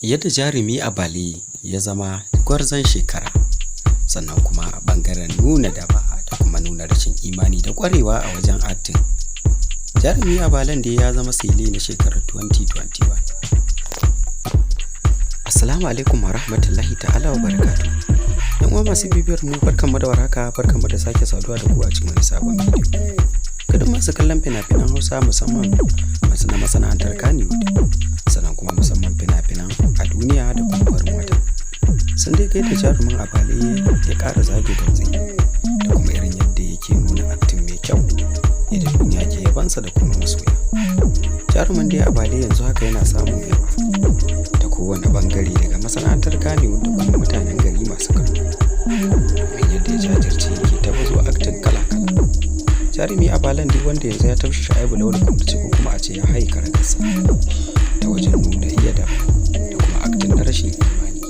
Yadda Jarumi Abale ya zama gwarzon shekara, sannan kuma a ɓangaren nuna daba da kuma nuna rashin imani da ƙwarewa a wajen acting. Jarumi Abalen da ya zama sele na shekarar 2021. Assalamu alaikum wa rahmatullahi ta'ala wa barakatu. Yan uwa masu bibiyar mu barkanmu da warhaka, barkanmu da sake saduwa da ku a cikin wani sabon bidiyo. Kada masu kallon fina-finan Hausa musamman masu na masana'antar Kannywood, sannan kuma musamman fina-finan a duniya da kuma Farin Wata. Sun dai gaida Jarumin Abale ya ƙara zage dantse da kuma irin yadda yake nuna acting mai kyau, yadda duniya ke yabansa da kuma masoya. Jarumin dai Abale yanzu haka yana samun yaba ta kowane bangare daga masana'antar Kannywood da kuma mutanen gari masu kallo, domin yadda ya jajirce yake ta bazo acting kala-kala. Jarumi Abalen duk wanda yanzu ya taushe Sha'ibu Lawal Kumurci ko kuma a ce ya haye karagarsa ta wajen nuna yadda da kuma acting na rashin imani.